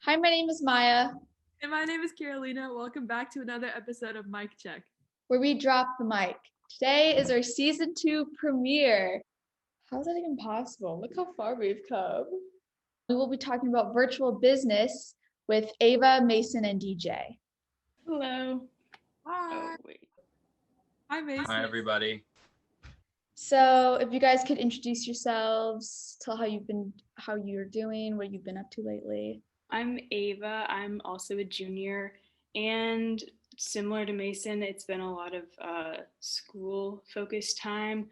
Hi, my name is Maya, And my name is Carolina. Welcome back to another episode of Mic Check. where we drop the mic. Today is our season 2 premiere. How is that even possible? Look how far we've come. We will be talking about virtual business with Ava, Mason, and DJ. Hello. Hi. Oh, wait. Hi, Mason. Hi, everybody. So, if you guys could introduce yourselves, tell how you're doing, what you've been up to lately. I'm Ava. I'm also a junior. And similar to Mason, it's been a lot of school focused time.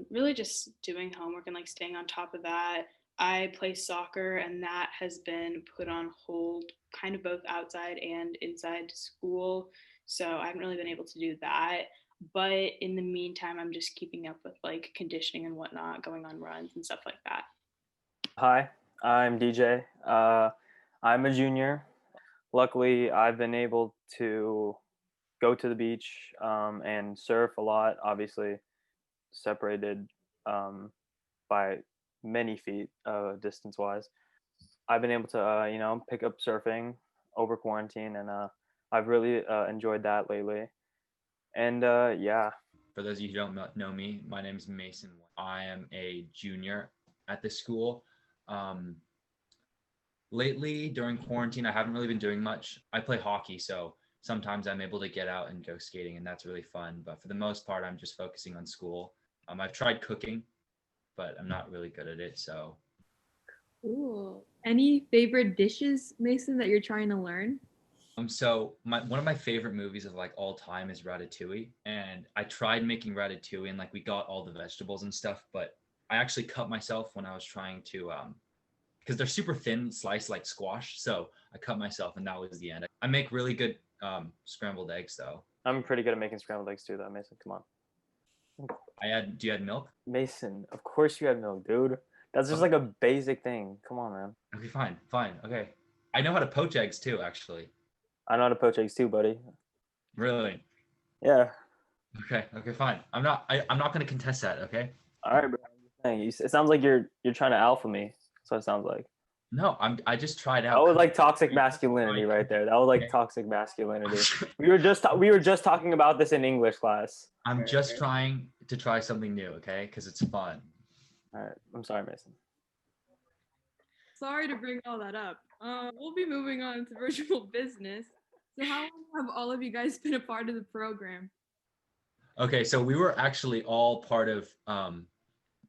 Really just doing homework and like staying on top of that. I play soccer, and that has been put on hold kind of both outside and inside school. So I haven't really been able to do that. But in the meantime, I'm just keeping up with like conditioning and whatnot, going on runs and stuff like that. Hi, I'm DJ. I'm a junior. Luckily, I've been able to go to the beach and surf a lot, obviously, separated by many feet distance wise. I've been able to, pick up surfing over quarantine, and I've really enjoyed that lately. And yeah. For those of you who don't know me, my name is Mason. I am a junior at this school. Lately, during quarantine, I haven't really been doing much. I play hockey, so sometimes I'm able to get out and go skating, and that's really fun. But for the most part, I'm just focusing on school. I've tried cooking, but I'm not really good at it. So, Cool. Any favorite dishes, Mason, that you're trying to learn? one of my favorite movies of like all time is Ratatouille, and I tried making ratatouille, and like we got all the vegetables and stuff, but I actually cut myself when I was trying to because they're super thin sliced like squash. So I cut myself, and that was the end. I make really good scrambled eggs, though. I'm pretty good at making scrambled eggs too, though, Mason. Come on. Do you add milk? Mason, of course you have milk, dude. That's just like a basic thing. Come on, man. Okay, fine. Okay. I know how to poach eggs too, actually. I know how to poach eggs too, buddy. Really? Yeah. Okay, fine. I'm not gonna contest that, okay? All right, bro. I'm just saying. It sounds like you're trying to alpha me. That's what it sounds like. No, I just tried That out. was like toxic masculinity right there. That was like toxic masculinity. We were just talking about this in English class. I'm just trying to try something new, okay? Because it's fun. All right. I'm sorry, Mason. Sorry to bring all that up. We'll be moving on to virtual business. So, how long have all of you guys been a part of the program? Okay, so we were actually all part of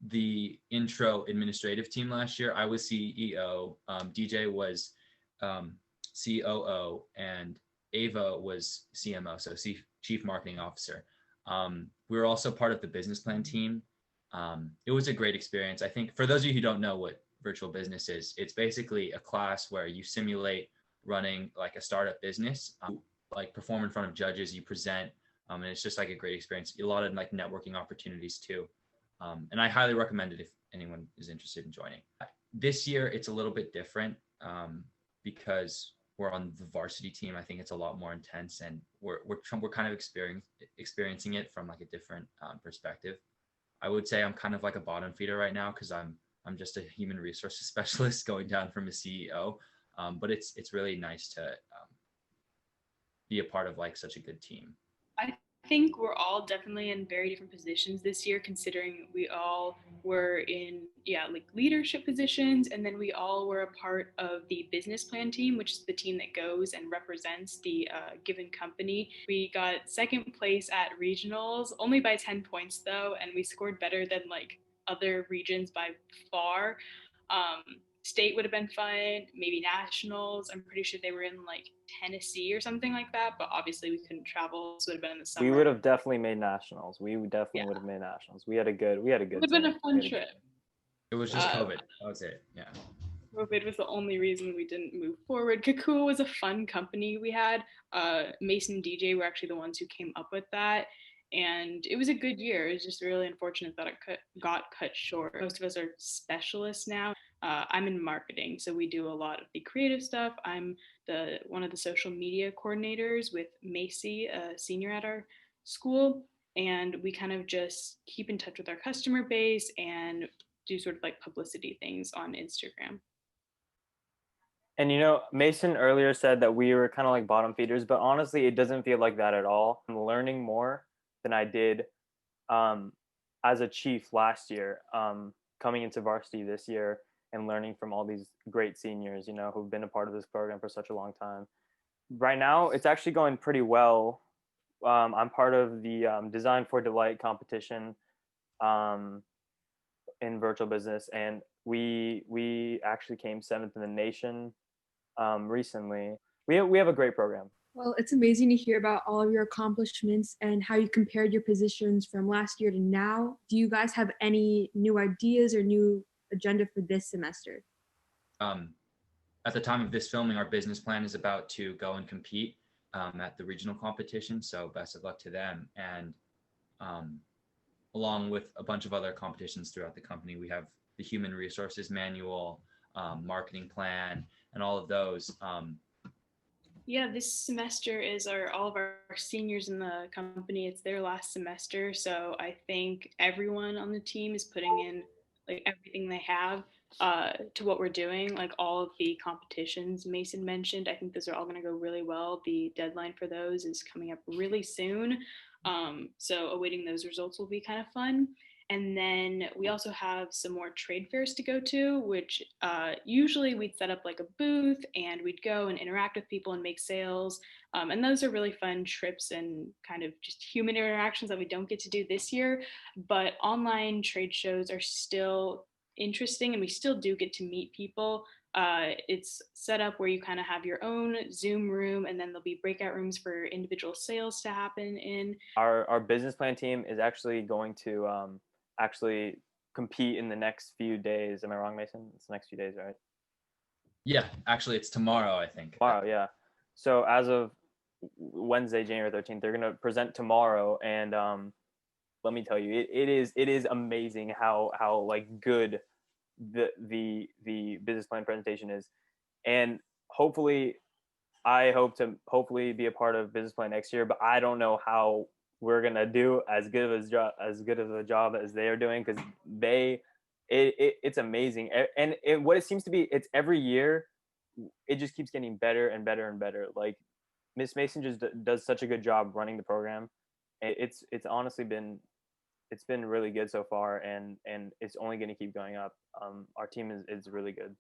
the intro administrative team last year. I was CEO, DJ was COO, and Ava was CMO, so Chief Marketing Officer. We were also part of the business plan team. It was a great experience. I think for those of you who don't know what virtual business is, it's basically a class where you simulate running like a startup business, like perform in front of judges, you present, and it's just like a great experience. A lot of like networking opportunities too. And I highly recommend it if anyone is interested in joining. This year, it's a little bit different because we're on the varsity team. I think it's a lot more intense, and we're kind of experiencing it from like a different perspective. I would say I'm kind of like a bottom feeder right now because I'm just a human resources specialist going down from a CEO. But it's really nice to be a part of like such a good team. I think we're all definitely in very different positions this year, considering we all were in, like leadership positions. And then we all were a part of the business plan team, which is the team that goes and represents the given company. We got second place at regionals, only by 10 points though. And we scored better than like other regions by far. State would have been fun, maybe nationals. I'm pretty sure they were in like Tennessee or something like that, but obviously we couldn't travel, so it would have been in the summer. We would have definitely made nationals. We definitely would have made nationals. We had a good. It would have been a fun trip. It was just COVID. That was it. Yeah. COVID was the only reason we didn't move forward. Kakua was a fun company we had. Mason and DJ were actually the ones who came up with that. And it was a good year. It was just really unfortunate that it got cut short. Most of us are specialists now. I'm in marketing, so we do a lot of the creative stuff. I'm one of the social media coordinators with Macy, a senior at our school, and we kind of just keep in touch with our customer base and do sort of like publicity things on Instagram. And Mason earlier said that we were kind of like bottom feeders, but honestly, it doesn't feel like that at all. I'm learning more than I did um, as a chief last year, coming into varsity this year and learning from all these great seniors, who've been a part of this program for such a long time. Right now, it's actually going pretty well. I'm part of the Design for Delight competition um, in virtual business, and we actually came seventh in the nation recently. We have a great program. Well, it's amazing to hear about all of your accomplishments and how you compared your positions from last year to now. Do you guys have any new ideas or new agenda for this semester? Um, at the time of this filming, our business plan is about to go and compete at the regional competition. So best of luck to them. And um, along with a bunch of other competitions throughout the company, we have the human resources manual, marketing plan, and all of those. Yeah, this semester is all of our seniors in the company. It's their last semester, so I think everyone on the team is putting in like everything they have to what we're doing. Like all of the competitions Mason mentioned, I think those are all going to go really well. The deadline for those is coming up really soon, so awaiting those results will be kind of fun. And then we also have some more trade fairs to go to, which usually we'd set up like a booth and we'd go and interact with people and make sales. And those are really fun trips and kind of just human interactions that we don't get to do this year. But online trade shows are still interesting and we still do get to meet people. It's set up where you kind of have your own Zoom room and then there'll be breakout rooms for individual sales to happen in. Our business plan team is actually going to actually compete in the next few days. Am I wrong, Mason? It's the next few days, right? Yeah, actually, it's tomorrow, I think. Tomorrow, yeah. So as of Wednesday, January 13th, they're going to present tomorrow, and let me tell you, it is amazing how like good the business plan presentation is, and hopefully I hope to hopefully be a part of business plan next year, but I don't know how we're gonna do as good of a job as they are doing because it's amazing. And what it seems to be, it's every year it just keeps getting better and better and better. Like Miss Mason just does such a good job running the program. It's honestly been really good so far, and it's only going to keep going up. Our team is really good.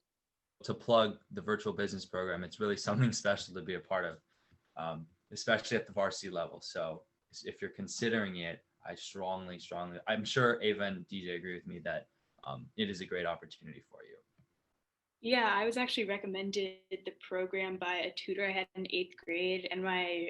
To plug the virtual business program, it's really something special to be a part of, especially at the varsity level. So if you're considering it, I strongly, I'm sure Ava and DJ agree with me that it is a great opportunity for you. Yeah, I was actually recommended the program by a tutor I had in eighth grade, and my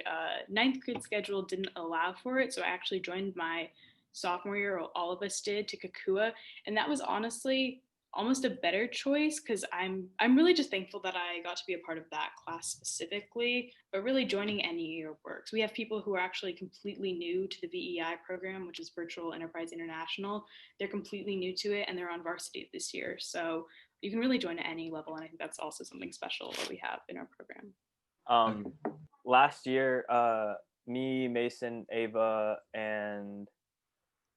ninth grade schedule didn't allow for it. So I actually joined my sophomore year, or all of us did, to Kakua, and that was honestly almost a better choice because I'm really just thankful that I got to be a part of that class specifically. But really, joining any year works. We have people who are actually completely new to the VEI program, which is Virtual Enterprise International. They're completely new to it, and they're on varsity this year. So you can really join at any level, and I think that's also something special that we have in our program. Um, Last year, me, Mason, Ava, and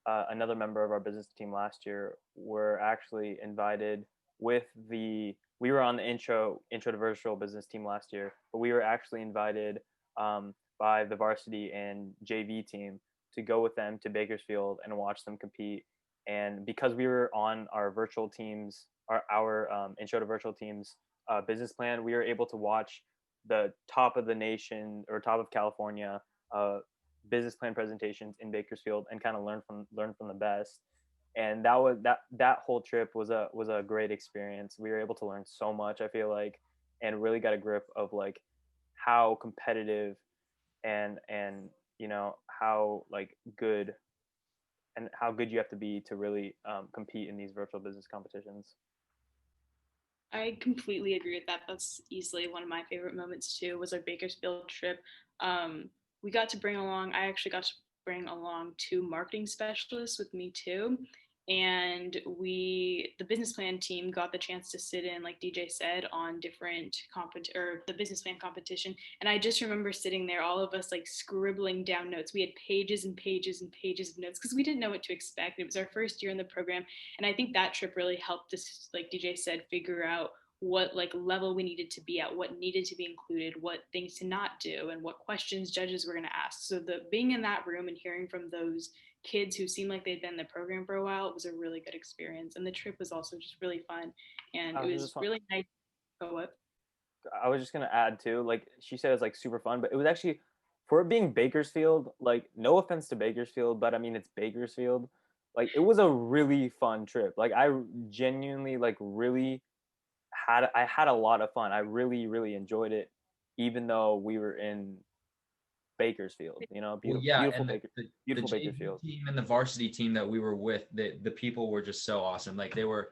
another member of our business team last year were actually invited with the. We were on the intro to virtual business team last year, but we were actually invited by the varsity and JV team to go with them to Bakersfield and watch them compete. And because we were on our virtual teams, our intro to virtual teams business plan, we were able to watch the top of the nation or top of California business plan presentations in Bakersfield and kind of learn from the best. And that whole trip was a great experience. We were able to learn so much, I feel like, and really got a grip of like how competitive and how like good and how good you have to be to really compete in these virtual business competitions. I completely agree with that. That's easily one of my favorite moments too. Was our Bakersfield trip. We got to bring along. I actually got to bring along two marketing specialists with me too, and the business plan team got the chance to sit in, like DJ said, on different or the business plan competition. And I just remember sitting there, all of us like scribbling down notes. We had pages and pages and pages of notes because we didn't know what to expect. It was our first year in the program, and I think that trip really helped us, like DJ said, figure out what like level we needed to be at, what needed to be included, what things to not do, and what questions judges were going to ask. So the being in that room and hearing from those kids who seemed like they'd been in the program for a while, it was a really good experience. And the trip was also just really fun, and I it was was just really nice. Oh, what? I was just gonna add too, like she said, it's like super fun, but it was actually for it being Bakersfield. Like, no offense to Bakersfield, but I mean it's Bakersfield. Like, it was a really fun trip. Like, I genuinely like really I had a lot of fun. I really enjoyed it, even though we were in Bakersfield. You know, Well, beautiful, yeah, and the beautiful JV Bakersfield. team and the varsity team that we were with, the people were just so awesome. Like, they were,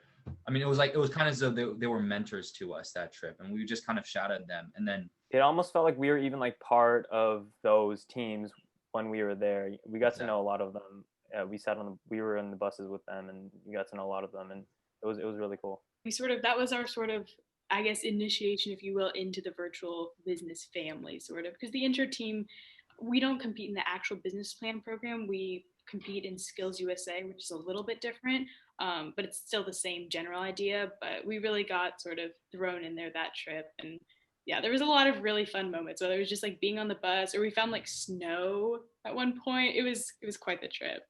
I mean, it was kind of as though they were mentors to us that trip, and we just kind of shadowed them. And then It almost felt like we were even like part of those teams when we were there. We got to exactly. know a lot of them. We were in the buses with them, and we got to know a lot of them, and it was really cool. We sort of, that was our sort of, I guess, initiation, if you will, into the virtual business family, sort of, because the intro team, we don't compete in the actual business plan program. We compete in Skills USA, which is a little bit different, but it's still the same general idea. But we really got sort of thrown in there that trip, and yeah, there was a lot of really fun moments. Whether it was just like being on the bus, or we found like snow at one point. It was quite the trip.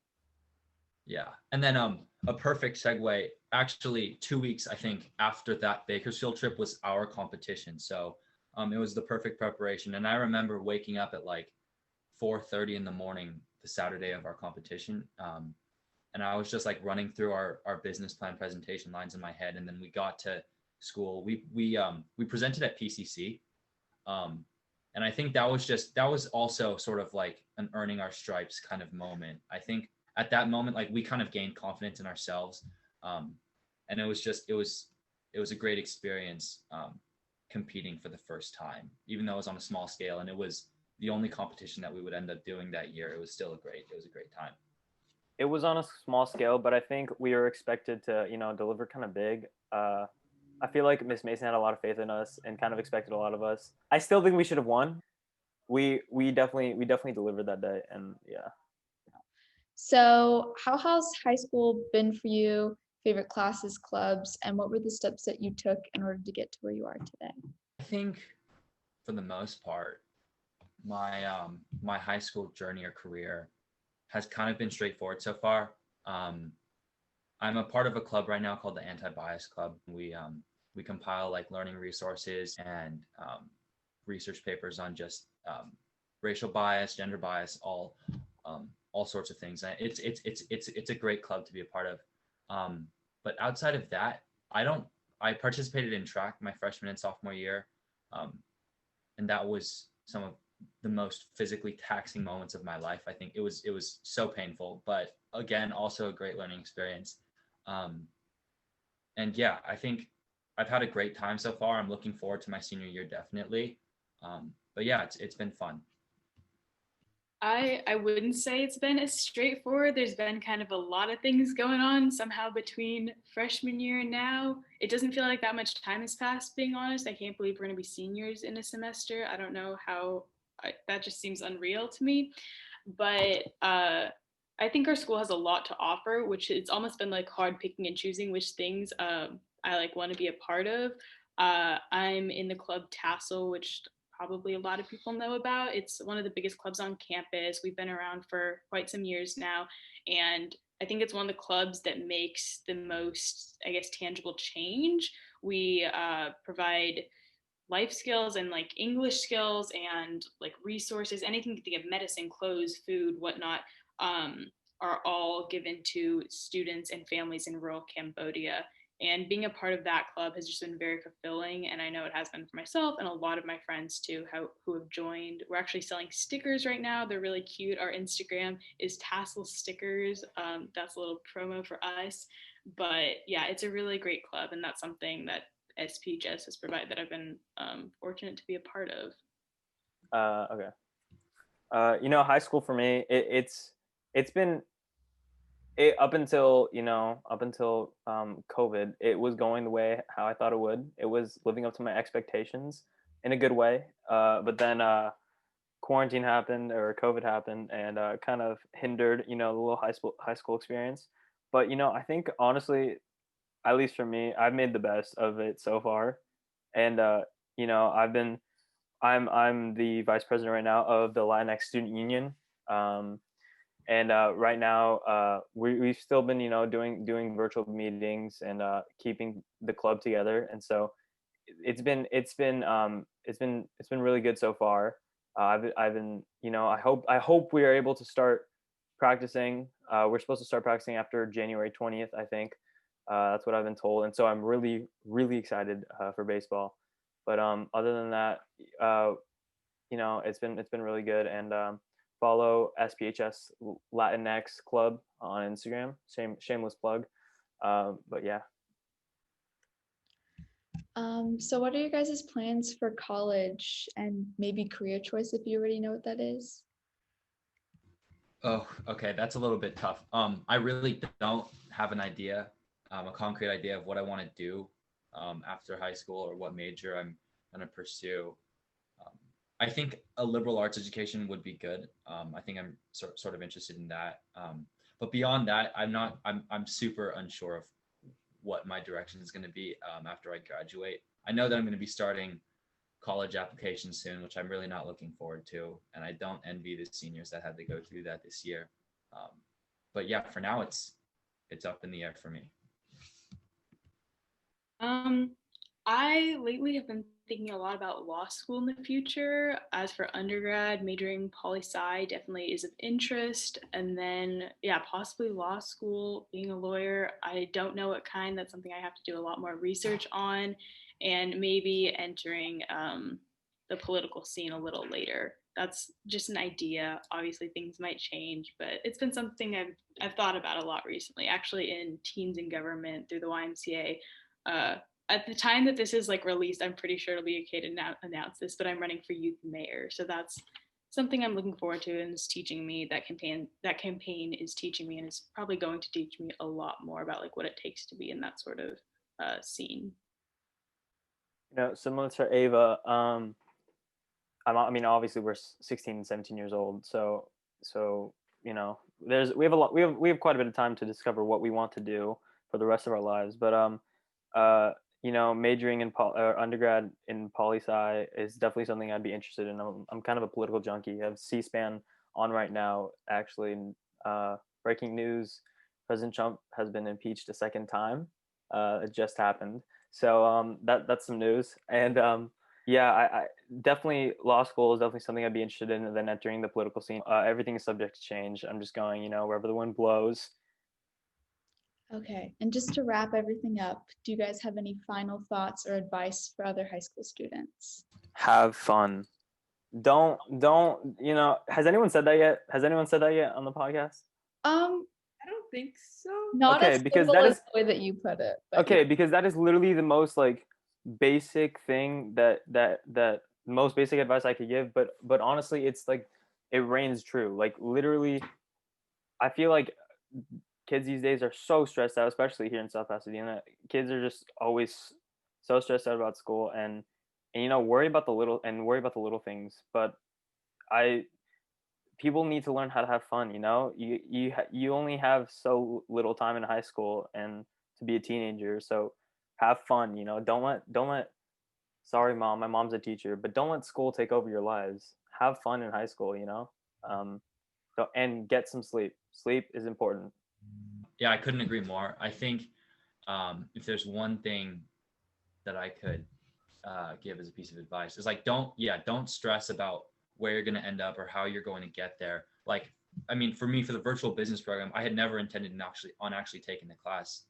Yeah. And then a perfect segue, actually 2 weeks, I think, after that Bakersfield trip was our competition. So it was the perfect preparation. And I remember waking up at like 4:30 in the morning, the Saturday of our competition. And I was just like running through our business plan presentation lines in my head. And then we got to school. We presented at PCC. Um, and I think that was also sort of like an earning our stripes kind of moment. I think at that moment, like, we kind of gained confidence in ourselves. Um, and it was a great experience, competing for the first time, even though it was on a small scale, and it was the only competition that we would end up doing that year. It was a great time. It was on a small scale, but I think we were expected to, deliver kind of big. I feel like Miss Mason had a lot of faith in us and kind of expected a lot of us. I still think we should have won. We definitely delivered that day, and yeah. So, how has high school been for you? Favorite classes, clubs, and what were the steps that you took in order to get to where you are today? I think for the most part, my high school journey or career has kind of been straightforward so far. Um, I'm a part of a club right now called the Anti-Bias Club. We compile like learning resources and research papers on just racial bias, gender bias, all sorts of things. And it's a great club to be a part of. But outside of that, I don't. I participated in track my freshman and sophomore year, um, and that was some of the most physically taxing moments of my life. I think it was so painful, but again, also a great learning experience. Um, and yeah, I think I've had a great time so far. I'm looking forward to my senior year, definitely. But yeah, it's been fun. I wouldn't say it's been as straightforward. There's been kind of a lot of things going on somehow between freshman year and now. It doesn't feel like that much time has passed, being honest. I can't believe we're going to be seniors in a semester. I don't know how that just seems unreal to me. But I think our school has a lot to offer, which it's almost been like hard picking and choosing which things I like want to be a part of. I'm in the club Tassel, which probably a lot of people know about. It's one of the biggest clubs on campus. We've been around for quite some years now. And I think it's one of the clubs that makes the most, I guess, tangible change. We provide life skills and like English skills and like resources, anything you think of, medicine, clothes, food, whatnot, um, are all given to students and families in rural Cambodia. And being a part of that club has just been very fulfilling. And I know it has been for myself and a lot of my friends too, who have joined. We're actually selling stickers right now. They're really cute. Our Instagram is Tassel Stickers. That's a little promo for us. But yeah, it's a really great club. And that's something that SPGS has provided that I've been fortunate to be a part of. Okay. High school for me, it's been up until COVID, it was going the way how I thought it would. It was living up to my expectations in a good way. But then quarantine happened or COVID happened and kind of hindered the little high school experience. But I think honestly, at least for me, I've made the best of it so far. And you know, I'm the vice president right now of the Latinx Student Union. And right now, we've still been, you know, doing virtual meetings and keeping the club together. And so it's been really good so far. I've been, you know, I hope we are able to start practicing. We're supposed to start practicing after January 20th, I think. That's what I've been told, and so I'm really excited for baseball. But other than that, uh, you know, it's been really good. And follow SPHS Latinx Club on Instagram. Shameless plug. But yeah. So what are your guys' plans for college and maybe career choice if you already know what that is? Oh, okay. That's a little bit tough. I really don't have an idea, a concrete idea of what I want to do after high school or what major I'm going to pursue. Um, I think a liberal arts education would be good. I think I'm sort of interested in that. But beyond that, I'm super unsure of what my direction is going to be after I graduate. I know that I'm going to be starting college applications soon, which I'm really not looking forward to. And I don't envy the seniors that had to go through that this year. Um, but yeah, for now, it's up in the air for me. Um, I lately have been thinking a lot about law school in the future. As for undergrad, majoring poli sci definitely is of interest. And then, yeah, possibly law school, being a lawyer. I don't know what kind. That's something I have to do a lot more research on. And maybe entering the political scene a little later. That's just an idea. Obviously, things might change, but it's been something I've thought about a lot recently. Actually, in Teens in Government through the YMCA, uh, at the time that this is like released, I'm pretty sure it'll be okay to announce this, but I'm running for youth mayor. So that's something I'm looking forward to, and is teaching me that campaign is teaching me, and is probably going to teach me a lot more about like what it takes to be in that sort of scene. You know, similar to Ava, I mean, obviously we're 16 and 17 years old, so you know, we have a lot, we have quite a bit of time to discover what we want to do for the rest of our lives. But uh, you know, majoring in undergrad in poli sci is definitely something I'd be interested in. I'm kind of a political junkie. I have C-SPAN on right now, actually. Breaking news: President Trump has been impeached a second time. It just happened, so that's some news. And yeah, I definitely law school is definitely something I'd be interested in. And then entering the political scene, everything is subject to change. I'm just going, you know, wherever the wind blows. Okay, and just to wrap everything up, do you guys have any final thoughts or advice for other high school students? Have fun. Don't, you know, has anyone said that yet? Has anyone said that yet on the podcast? Um, I don't think so. not Okay, as because simple that as is the way that you put it, but okay, because that is literally the most like basic thing that most basic advice I could give. But honestly, it's like it reigns true. Like literally, I feel like kids these days are so stressed out, especially here in South Pasadena. Kids are just always so stressed out about school, and you know, worry about the little things. But I people need to learn how to have fun. You know, you only have so little time in high school and to be a teenager, so have fun. You know, don't let sorry mom, my mom's a teacher, but don't let school take over your lives. Have fun in high school. You know, um, and get some sleep. Sleep is important. Yeah, I couldn't agree more. I think if there's one thing that I could give as a piece of advice is like don't stress about where you're going to end up or how you're going to get there. Like, I mean, for me, for the virtual business program, I had never intended on actually taking the class.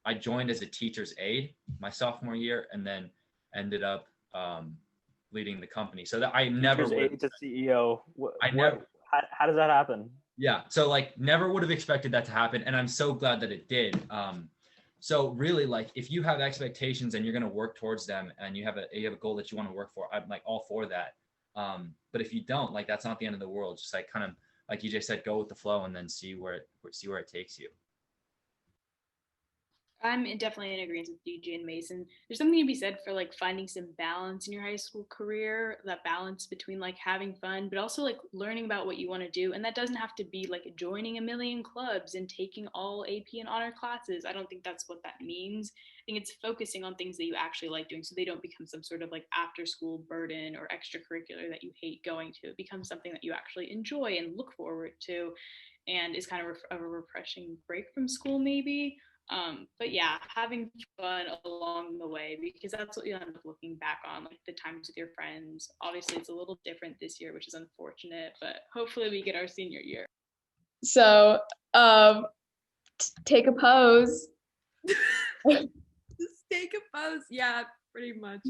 I joined as a teacher's aide my sophomore year, and then ended up leading the company. So that I never Teacher's would. aide to CEO. I never. How does that happen? Yeah. So like, never would have expected that to happen, and I'm so glad that it did. So really, like, if you have expectations and you're going to work towards them, and you have a goal that you want to work for, I'm like all for that. But if you don't, like, that's not the end of the world. Just like, kind of like you just said, go with the flow, and then see where it takes you. I'm definitely in agreement with DJ and Mason. There's something to be said for like finding some balance in your high school career, that balance between like having fun, but also like learning about what you want to do. And that doesn't have to be like joining a million clubs and taking all AP and honor classes. I don't think that's what that means. I think it's focusing on things that you actually like doing so they don't become some sort of like after school burden or extracurricular that you hate going to. It becomes something that you actually enjoy and look forward to and is kind of a refreshing break from school, maybe. But yeah, having fun along the way because that's what you end up looking back on, like the times with your friends. Obviously, it's a little different this year, which is unfortunate, but hopefully we get our senior year. So, take a pose. Just take a pose. Yeah, pretty much.